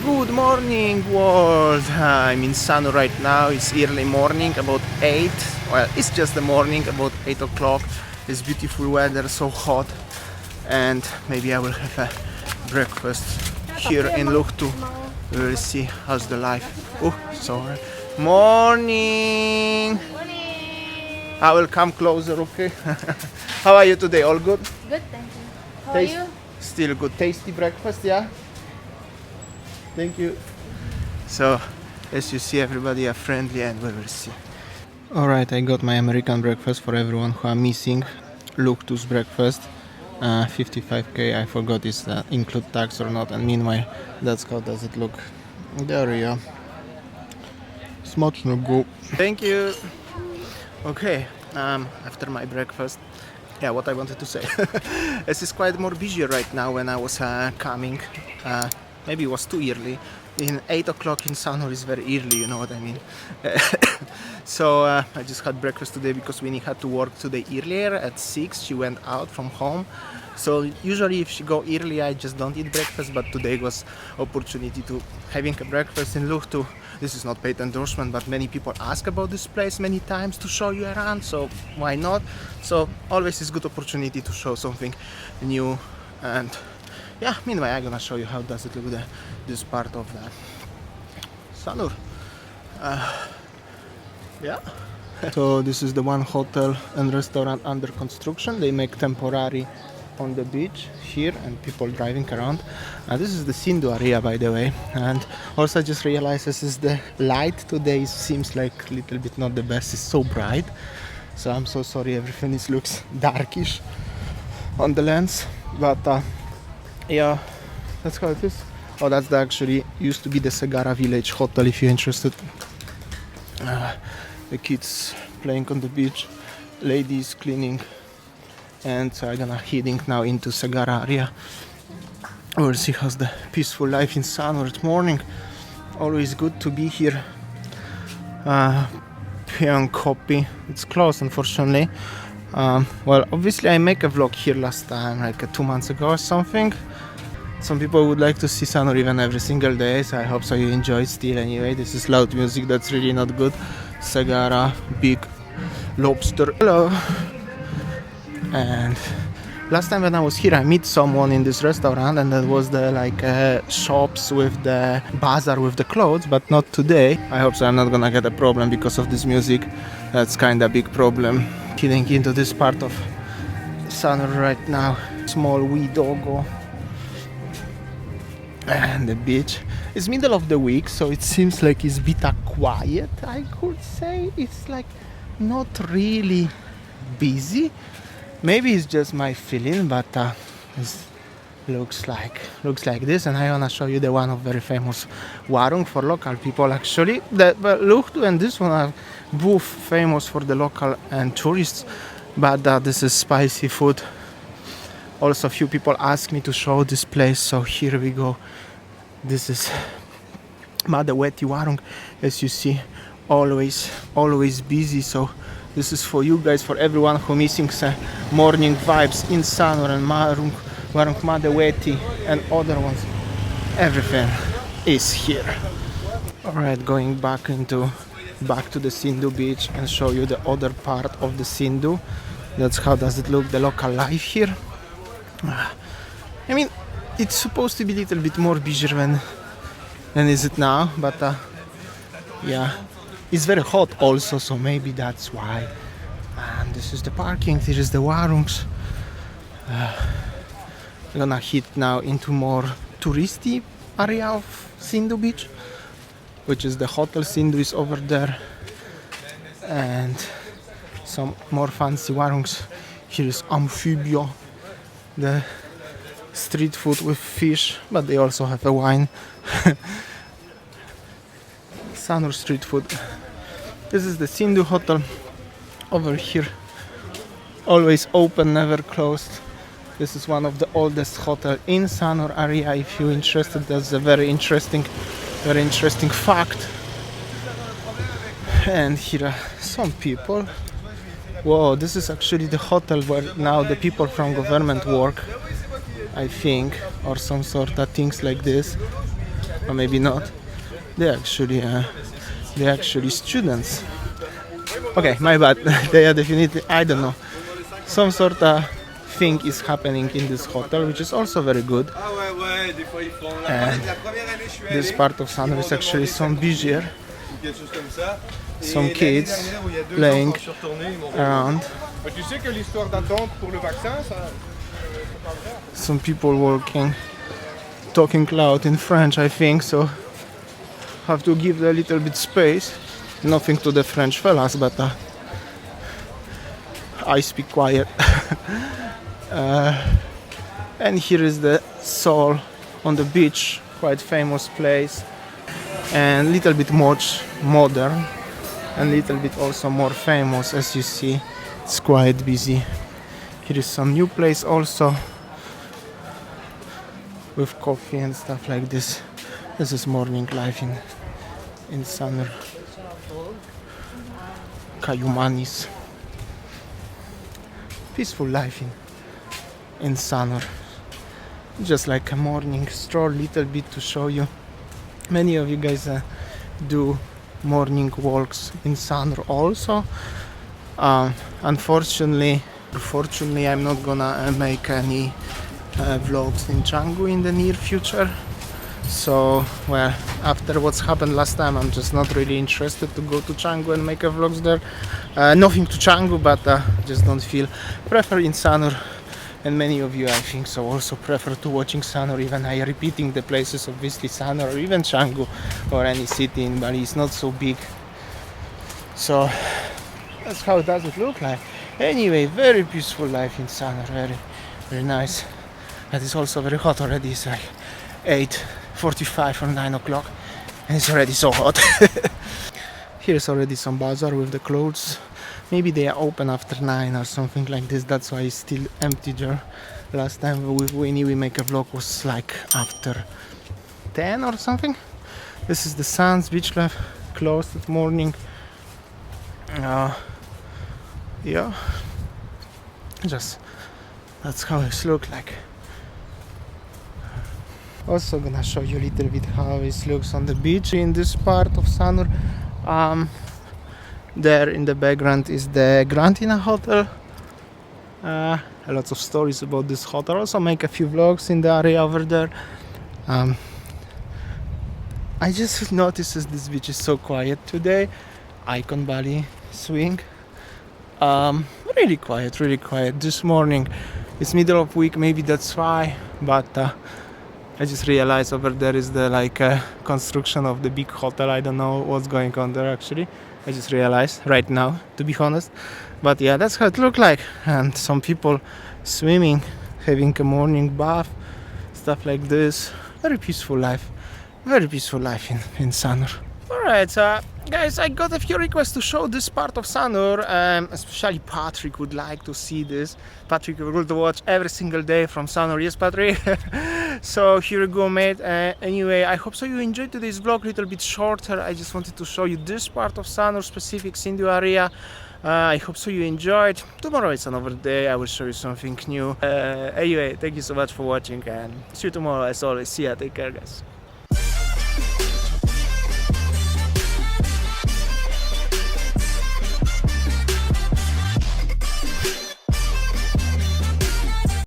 Good morning world. I'm in Sanur right now. It's early morning, about 8. Well, it's just the morning, about 8 o'clock. It's beautiful weather, so hot. And maybe I will have a breakfast here in Luhtu. We will see how's the life. Oh, sorry. Morning. I will come closer, okay? How are you today? All good? Good, thank you. How are you? Still good. Tasty breakfast, yeah? Thank you. So, as you see, everybody are friendly and we will see. Alright, I got my American breakfast for everyone who are missing. Luhtu's breakfast. 55k, I forgot is that include tax or not, and meanwhile, that's how does it look. There we are. Smaczno go. Thank you. Okay, after my breakfast, yeah, what I wanted to say. This is quite more busy right now when I was coming. Maybe it was too early. In 8 o'clock in Sanur is very early, you know what I mean. So I just had breakfast today because Winnie had to work today earlier at 6. She went out from home. So usually if she go early, I just don't eat breakfast, but today was opportunity to having a breakfast in Luhtu. This is not paid endorsement, but many people ask about this place many times to show you around, so why not? So always is good opportunity to show something new. And yeah, meanwhile I'm gonna show you how does it look this part of the Sanur. Yeah. So this is the one hotel and restaurant under construction. They make temporary on the beach here and people driving around. This is the Sindhu area, by the way. And also I just realized this is the light today seems like a little bit not the best. It's so bright. So I'm so sorry, everything looks darkish on the lens. But yeah, that's how it is. Oh, that's actually used to be the Segara Village Hotel if you're interested. The kids playing on the beach, ladies cleaning, and so I'm gonna heading now into Segara area. We'll see how's the peaceful life in Sanur at morning. Always good to be here. Pyong Kopi, it's closed unfortunately. Well, obviously I make a vlog here last time, like 2 months ago or something. Some people would like to see Sanur even every single day, so I hope so you enjoy it still anyway. This is loud music, that's really not good. Segara, big lobster. Hello. And last time when I was here I met someone in this restaurant and that was the shops with the bazaar with the clothes, but not today. I hope so I'm not gonna get a problem because of this music. That's kinda big problem. Getting into this part of Sanur right now. Small wee doggo. And the beach. It's middle of the week, so it seems like it's a bit quiet, I could say. It's like not really busy. Maybe it's just my feeling, but it looks like this. And I wanna show you the one of very famous warung for local people actually. The Luhtu and this one are both famous for the local and tourists, but this is spicy food. Also, a few people ask me to show this place, so here we go. This is Madaweti Warung, as you see, always busy. So this is for you guys, for everyone who missing morning vibes in Sanur and Warung Madaweti and other ones. Everything is here. Alright, going back to the Sindhu beach and show you the other part of the Sindhu. That's how does it look, the local life here. I mean, it's supposed to be a little bit more busy than is it now, but yeah, it's very hot also, so maybe that's why. And this is the parking, this is the warungs. We're gonna hit now into more touristy area of Sindhu beach, which is the hotel Sindhu is over there, and some more fancy warungs. Here is Amphibia, the street food with fish, but they also have a wine. Sanur street food. This is the Sindhu hotel over here. Always open, never closed. This is one of the oldest hotel in Sanur area. If you're interested, that's a very interesting fact. And here are some people. Whoa, this is actually the hotel where now the people from government work, I think, or some sort of things like this. or maybe not. They're actually students. Okay, my bad. They are definitely, I don't know, some sort of thing is happening in this hotel, which is also very good. And this part of Sanur is actually some busier. Some kids playing around. Some people working, talking loud in French, I think, so have to give a little bit space. Nothing to the French fellas, but I speak quiet. And here is the Sol on the beach, quite famous place, and little bit more modern, and little bit also more famous. As you see, it's quite busy. Here is some new place also, with coffee and stuff like this. This is morning life in Sanur. Kayumanis. Peaceful life in Sanur. Just like a morning stroll, little bit to show you. Many of you guys do morning walks in Sanur also. Unfortunately, I'm not gonna make any vlogs in Canggu in the near future. So, well, after what's happened last time, I'm just not really interested to go to Canggu and make a vlogs there. Nothing to Canggu, but just don't feel. Prefer in Sanur, and many of you, I think so, also prefer to watching Sanur. Even I repeating the places, obviously Sanur or even Canggu or any city in Bali is not so big. So that's how does it look like. Anyway, very peaceful life in Sanur, very, very nice. But it's also very hot already. It's like 8:45 or 9 o'clock, and it's already so hot. Here's already some bazaar with the clothes. Maybe they are open after 9 or something like this. That's why it's still empty there. Last time with Winnie we make a vlog was like after 10 or something. This is the Sands Beach Club, closed at morning. Yeah, just that's how it looks like. Also gonna show you a little bit how it looks on the beach in this part of Sanur. There in the background is the Grantina Hotel. Lots of stories about this hotel. Also make a few vlogs in the area over there. I just noticed this beach is so quiet today. Icon Bali swing. Really quiet this morning. It's middle of week, maybe that's why, but I just realized over there is the construction of the big hotel. I don't know what's going on there actually. I just realized right now, to be honest. But yeah, that's how it looked like. And some people swimming, having a morning bath, stuff like this. Very peaceful life in Sanur. Alright, guys, I got a few requests to show this part of Sanur. Especially Patrick would like to see this. Patrick would watch every single day from Sanur. Yes, Patrick? So here you go, mate. Anyway, I hope so you enjoyed today's vlog, a little bit shorter. I just wanted to show you this part of Sanur, specific Sindu area. I hope so you enjoyed. Tomorrow is another day. I will show you something new. Anyway, thank you so much for watching, and see you tomorrow as always. See ya, take care, guys.